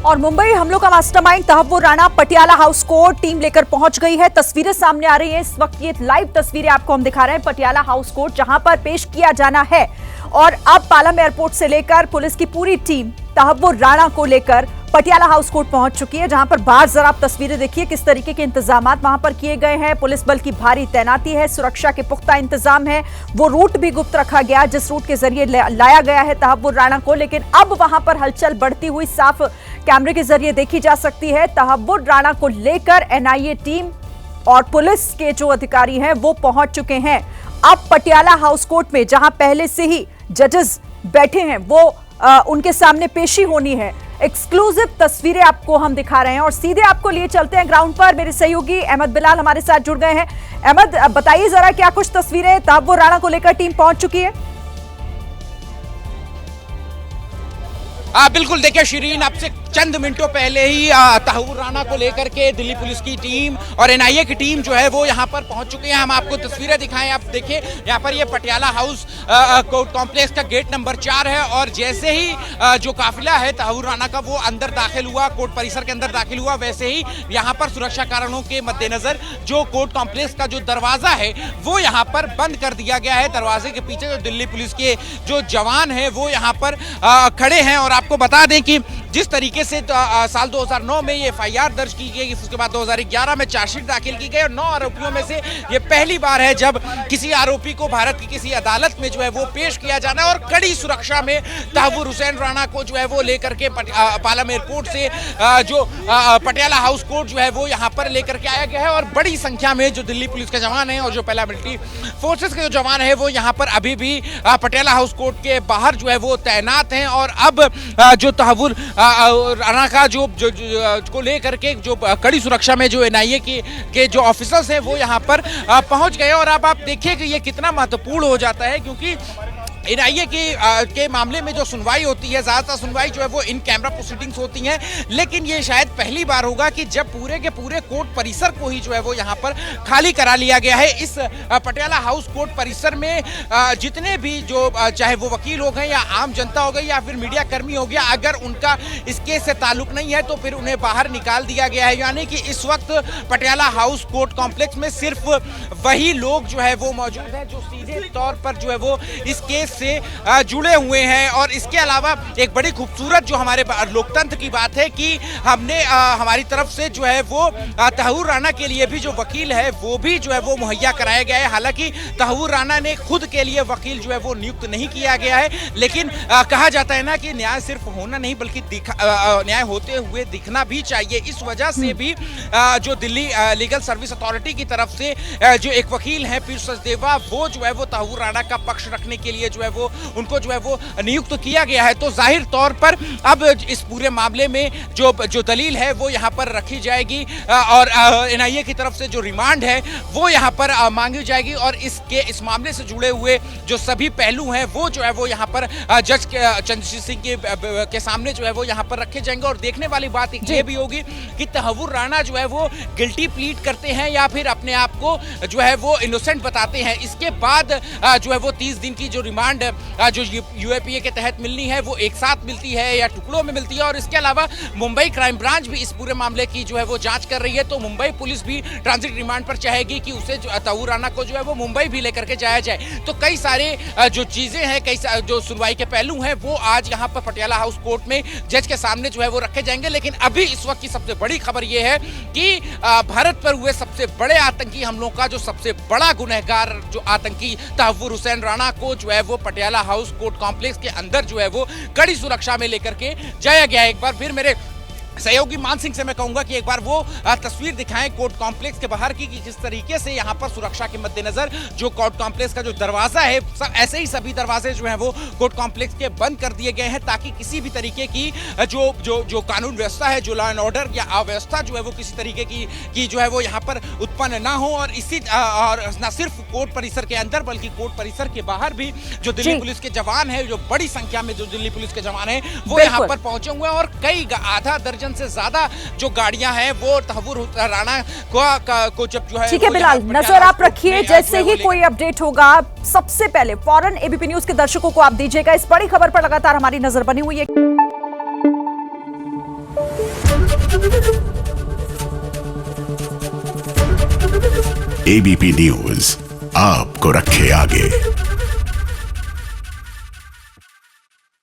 और मुंबई हमलों का mastermind Tahawwur Rana Patiala house court team लेकर पहुंच गई है। तस्वीरें सामने आ रही हैं इस वक्त, ये लाइव तस्वीरें आपको हम दिखा रहे हैं पटियाला हाउस कोर्ट, जहां पर पेश किया जाना है। और अब पालम एयरपोर्ट से लेकर पुलिस की पूरी टीम तहव्वुर राणा को लेकर पटियाला हाउस कोर्ट पहुंच चुकी है, जहां पर बाहर जरा आप तस्वीरें देखिए किस तरीके के इंतजामात वहां पर किए गए हैं। पुलिस बल की भारी तैनाती है, सुरक्षा के पुख्ता इंतजाम है। वो रूट भी गुप्त रखा गया जिस रूट के जरिए लाया गया है तहव्वुर राणा को, लेकिन अब वहां पर हलचल बढ़ती हुई साफ कैमरे के जरिए देखी जा सकती है। तहव्वुर राणा को लेकर एनआईए टीम और पुलिस के जो अधिकारी हैं वो पहुंच चुके हैं। अब पटियाला हाउस कोर्ट में जहां पहले से ही जजेस बैठे हैं वो उनके सामने पेशी होनी है। एक्सक्लूसिव तस्वीरें आपको हम दिखा रहे हैं और सीधे आपको लिए चलते हैं ग्राउंड पर। मेरे सहयोगी अहमद बिलाल हमारे साथ जुड़ गए हैं। अहमद, बताइए जरा क्या कुछ तस्वीरें, तहव्वुर राणा को लेकर टीम पहुंच चुकी है? बिल्कुल, देखिए शिरीन, आपसे चंद मिनटों पहले ही तहव्वुर राणा को लेकर के दिल्ली पुलिस की टीम और एनआईए की टीम जो है वो यहाँ पर पहुंच चुके हैं। हम आपको तस्वीरें दिखाएं, आप देखिए यहाँ पर ये पटियाला हाउस कोर्ट कॉम्प्लेक्स का गेट नंबर 4 है और जैसे ही जो काफिला है तहव्वुर राणा का वो अंदर दाखिल हुआ, कोर्ट परिसर के अंदर दाखिल हुआ, वैसे ही यहाँ पर सुरक्षा कारणों के मद्देनजर जो कोर्ट कॉम्प्लेक्स का जो दरवाजा है वो यहाँ पर बंद कर दिया गया है। दरवाजे के पीछे जो दिल्ली पुलिस के जो जवान है वो यहाँ पर खड़े हैं। और आपको बता दें कि जिस तरीके से साल 2009 में ये एफआईआर दर्ज की गई, उसके बाद 2011 में चार्जशीट दाखिल की गई और 9 आरोपियों में से ये पहली बार है जब किसी आरोपी को भारत की किसी अदालत में जो है वो पेश किया जाना है। और कड़ी सुरक्षा में तहव्वुर हुसैन राणा को जो है वो लेकर के पालम एयरपोर्ट से जो पटियाला हाउस कोर्ट जो है वो यहाँ पर लेकर के आया गया है। और बड़ी संख्या में जो दिल्ली पुलिस के जवान हैं और जो पैरामिलिट्री फोर्सेस के जो जवान है वो यहाँ पर अभी भी पटियाला हाउस कोर्ट के बाहर जो है वो तैनात हैं। और अब जो तहव्वुर राणा का जो को लेकर के जो कड़ी सुरक्षा में जो एनआईए के जो ऑफिसर्स हैं वो यहाँ पर पहुंच गए। और अब आप देखिए कि ये कितना महत्वपूर्ण हो जाता है, क्योंकि एनआईए के मामले में जो सुनवाई होती है, ज़्यादातर सुनवाई जो है वो इन कैमरा प्रोसीडिंग्स होती हैं, लेकिन ये शायद पहली बार होगा कि जब पूरे के पूरे कोर्ट परिसर को ही जो है वो यहाँ पर खाली करा लिया गया है। इस पटियाला हाउस कोर्ट परिसर में जितने भी जो चाहे वो वकील हो गए या आम जनता हो गई या फिर मीडिया कर्मी हो गया, अगर उनका इस केस से ताल्लुक नहीं है तो फिर उन्हें बाहर निकाल दिया गया है। यानी कि इस वक्त पटियाला हाउस कोर्ट कॉम्प्लेक्स में सिर्फ वही लोग जो है वो मौजूद हैं जो सीधे तौर पर जो है वो इस केस से जुड़े हुए हैं। और इसके अलावा एक बड़ी खूबसूरत जो हमारे लोकतंत्र की बात है कि हमने हमारी तरफ से जो है वो तहव्वुर राणा के लिए भी जो वकील है वो भी जो है वो मुहैया कराया गया है। हालांकि तहव्वुर राणा ने खुद के लिए वकील जो है वो नियुक्त नहीं किया गया है, लेकिन कहा जाता है ना कि न्याय सिर्फ होना नहीं बल्कि न्याय होते हुए दिखना भी चाहिए। इस वजह से भी जो दिल्ली लीगल सर्विस अथॉरिटी की तरफ से जो एक वकील है पीयूष सचदेवा, वो जो है वो तहव्वुर राणा का पक्ष रखने के लिए जो है वो उनको जो है वो नियुक्त किया गया है। तो जाहिर तौर पर अब इस पूरे मामले में जो दलील है वो यहाँ पर रखी जाएगी और एनआईए की तरफ से जो रिमांड है वो यहाँ पर मांगी जाएगी। और इस मामले से जुड़े हुए जो सभी पहलू हैं वो जो है वो यहाँ पर जज चंद्रजीत सिंह के सामने जो है वो यहाँ पर रखे जाएंगे। और देखने वाली बात ये भी होगी कि तहव्वुर राणा जो है वो गिल्टी प्लीड करते हैं या फिर अपने आप को जो है वो इनोसेंट बताते हैं। इसके बाद जो है वो 30 दिन की जो रिमांड जो यूएपीए के तहत मिलनी है वो एक साथ मिलती है या टुकड़ों में मिलती है। और इसके अलावा मुंबई क्राइम ब्रांच भी इस पूरे मामले की जो है वो जांच कर रही है। तो मुंबई पुलिस भी ट्रांजिट रिमांड पर चाहेगी कि उसे तहव्वुर राणा को जो है वो मुंबई भी लेकर के जाया जाए। तो कई सारे जो चीजें हैं, कई जो सुनवाई के पहलू हैं वो आज यहाँ पर पटियाला हाउस कोर्ट में जज के सामने जो है वो रखे जाएंगे। लेकिन अभी इस वक्त की सबसे बड़ी खबर ये है कि भारत पर हुए सबसे बड़े आतंकी हमलों का जो सबसे बड़ा गुनहगार जो आतंकी तहव्वुर हुसैन राणा को जो है वो पटियाला हाउस कोर्ट कॉम्प्लेक्स के अंदर जो है वो कड़ी सुरक्षा में लेकर के जाया गया है। एक बार फिर मेरे सहयोगी मान सिंह से मैं कहूंगा कि एक बार वो तस्वीर दिखाएं कोर्ट कॉम्प्लेक्स के बाहर की कि किस तरीके से यहाँ पर सुरक्षा के मद्देनजर जो कोर्ट कॉम्प्लेक्स का जो दरवाजा है, ऐसे ही सभी दरवाजे जो हैं वो कोर्ट कॉम्प्लेक्स के बंद कर दिए गए हैं ताकि किसी भी तरीके की जो कानून व्यवस्था है, जो लॉ एंड ऑर्डर या अव्यवस्था जो है वो किसी तरीके की जो है वो यहाँ पर उत्पन्न ना हो। और और न सिर्फ कोर्ट परिसर के अंदर बल्कि कोर्ट परिसर के बाहर भी जो दिल्ली पुलिस के जवान है, जो बड़ी संख्या में जो दिल्ली पुलिस के जवान है वो यहाँ पर पहुंचे हुए हैं। और कई आधा दर्जन से ज्यादा जो गाड़ियां हैं वो तहव्वुर राणा को जब जो है। ठीक है बिलाल, नजर आप रखिए, जैसे ही कोई अपडेट होगा सबसे पहले फौरन एबीपी न्यूज के दर्शकों को आप दीजिएगा। इस बड़ी खबर पर लगातार हमारी नजर बनी हुई है। एबीपी न्यूज आपको रखे आगे।